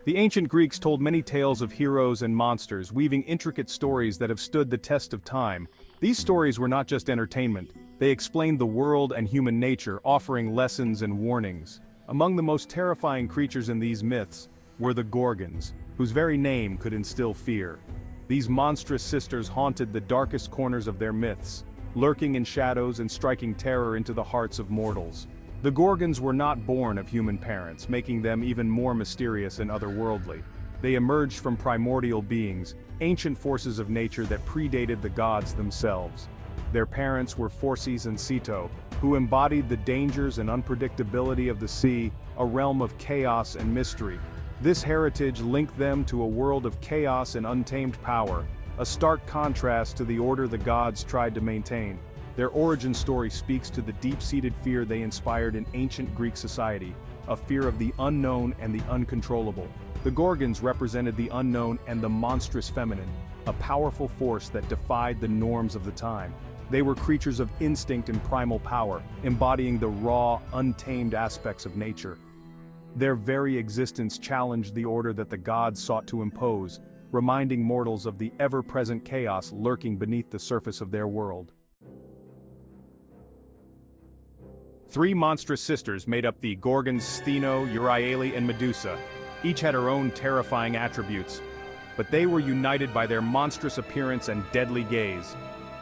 The ancient Greeks told many tales of heroes and monsters, weaving intricate stories that have stood the test of time. These stories were not just entertainment, they explained the world and human nature, offering lessons and warnings. Among the most terrifying creatures in these myths were the Gorgons, whose very name could instill fear. These monstrous sisters haunted the darkest corners of their myths, lurking in shadows and striking terror into the hearts of mortals. The Gorgons were not born of human parents, making them even more mysterious and otherworldly. They emerged from primordial beings, ancient forces of nature that predated the gods themselves. Their parents were Phorcys and Ceto, who embodied the dangers and unpredictability of the sea, a realm of chaos and mystery. This heritage linked them to a world of chaos and untamed power, a stark contrast to the order the gods tried to maintain. Their origin story speaks to the deep-seated fear they inspired in ancient Greek society, a fear of the unknown and the uncontrollable. The Gorgons represented the unknown and the monstrous feminine, a powerful force that defied the norms of the time. They were creatures of instinct and primal power, embodying the raw, untamed aspects of nature. Their very existence challenged the order that the gods sought to impose, reminding mortals of the ever-present chaos lurking beneath the surface of their world. Three monstrous sisters made up the Gorgons: Stheno, Euryale, and Medusa. Each had her own terrifying attributes, but they were united by their monstrous appearance and deadly gaze.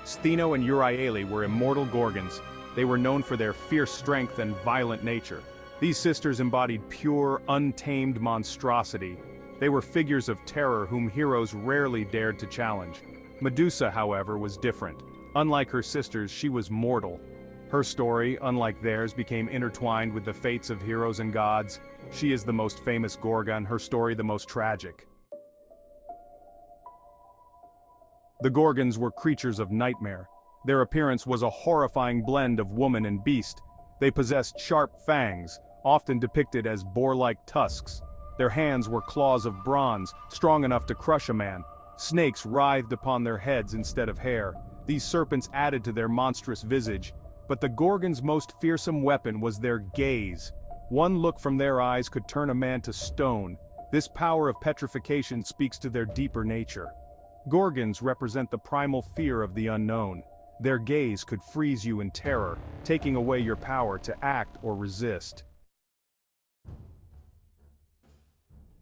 Stheno and Euryale were immortal Gorgons. They were known for their fierce strength and violent nature. These sisters embodied pure, untamed monstrosity. They were figures of terror whom heroes rarely dared to challenge. Medusa, however, was different. Unlike her sisters, she was mortal. Her story, unlike theirs, became intertwined with the fates of heroes and gods. She is the most famous Gorgon, her story the most tragic. The Gorgons were creatures of nightmare. Their appearance was a horrifying blend of woman and beast. They possessed sharp fangs, often depicted as boar-like tusks. Their hands were claws of bronze, strong enough to crush a man. Snakes writhed upon their heads instead of hair. These serpents added to their monstrous visage. But the Gorgons' most fearsome weapon was their gaze. One look from their eyes could turn a man to stone. This power of petrification speaks to their deeper nature. Gorgons represent the primal fear of the unknown. Their gaze could freeze you in terror, taking away your power to act or resist.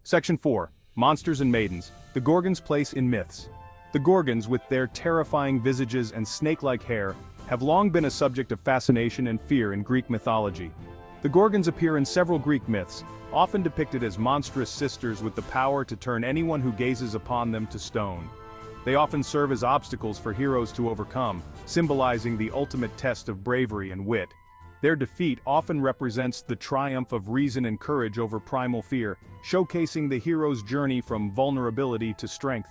Section 4. Monsters and Maidens. The Gorgons' place in myths. The Gorgons, with their terrifying visages and snake-like hair, have long been a subject of fascination and fear in Greek mythology. The Gorgons appear in several Greek myths, often depicted as monstrous sisters with the power to turn anyone who gazes upon them to stone. They often serve as obstacles for heroes to overcome, symbolizing the ultimate test of bravery and wit. Their defeat often represents the triumph of reason and courage over primal fear, showcasing the hero's journey from vulnerability to strength.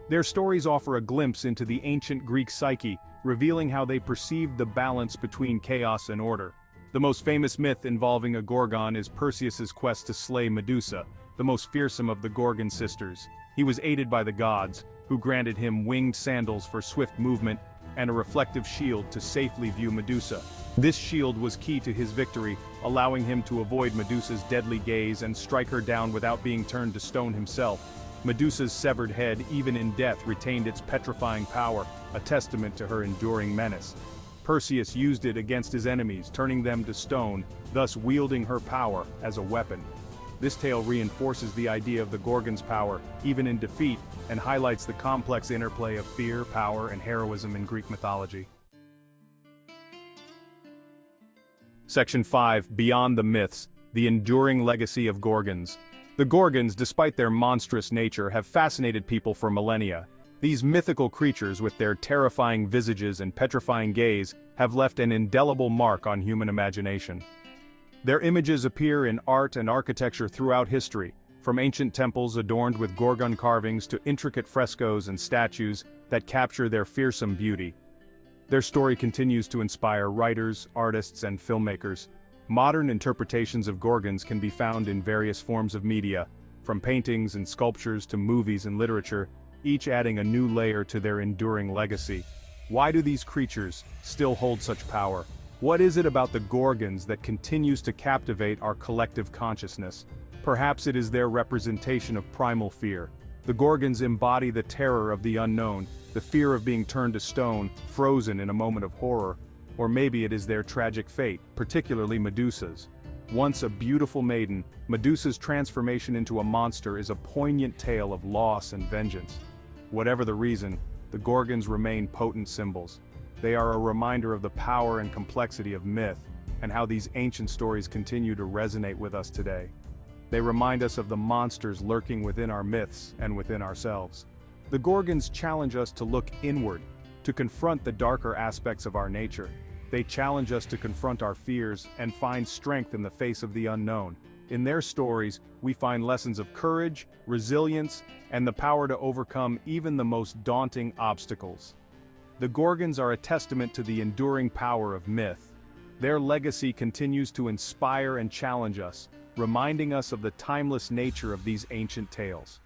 Their stories offer a glimpse into the ancient Greek psyche, revealing how they perceived the balance between chaos and order. The most famous myth involving a Gorgon is Perseus's quest to slay Medusa, the most fearsome of the Gorgon sisters. He was aided by the gods, who granted him winged sandals for swift movement and a reflective shield to safely view Medusa. This shield was key to his victory, allowing him to avoid Medusa's deadly gaze and strike her down without being turned to stone himself. Medusa's severed head, even in death, retained its petrifying power, a testament to her enduring menace. Perseus used it against his enemies, turning them to stone, thus wielding her power as a weapon. This tale reinforces the idea of the Gorgon's power, even in defeat, and highlights the complex interplay of fear, power, and heroism in Greek mythology. Section 5. Beyond the Myths, the Enduring Legacy of Gorgons. The Gorgons, despite their monstrous nature, have fascinated people for millennia. These mythical creatures, with their terrifying visages and petrifying gaze, have left an indelible mark on human imagination. Their images appear in art and architecture throughout history, from ancient temples adorned with Gorgon carvings to intricate frescoes and statues that capture their fearsome beauty. Their story continues to inspire writers, artists, and filmmakers. Modern interpretations of Gorgons can be found in various forms of media, from paintings and sculptures to movies and literature, each adding a new layer to their enduring legacy. Why do these creatures still hold such power? What is it about the Gorgons that continues to captivate our collective consciousness? Perhaps it is their representation of primal fear. The Gorgons embody the terror of the unknown, the fear of being turned to stone, frozen in a moment of horror. Or maybe it is their tragic fate, particularly Medusa's. Once a beautiful maiden, Medusa's transformation into a monster is a poignant tale of loss and vengeance. Whatever the reason, the Gorgons remain potent symbols. They are a reminder of the power and complexity of myth, and how these ancient stories continue to resonate with us today. They remind us of the monsters lurking within our myths and within ourselves. The Gorgons challenge us to look inward, to confront the darker aspects of our nature. They challenge us to confront our fears and find strength in the face of the unknown. In their stories, we find lessons of courage, resilience, and the power to overcome even the most daunting obstacles. The Gorgons are a testament to the enduring power of myth. Their legacy continues to inspire and challenge us, reminding us of the timeless nature of these ancient tales.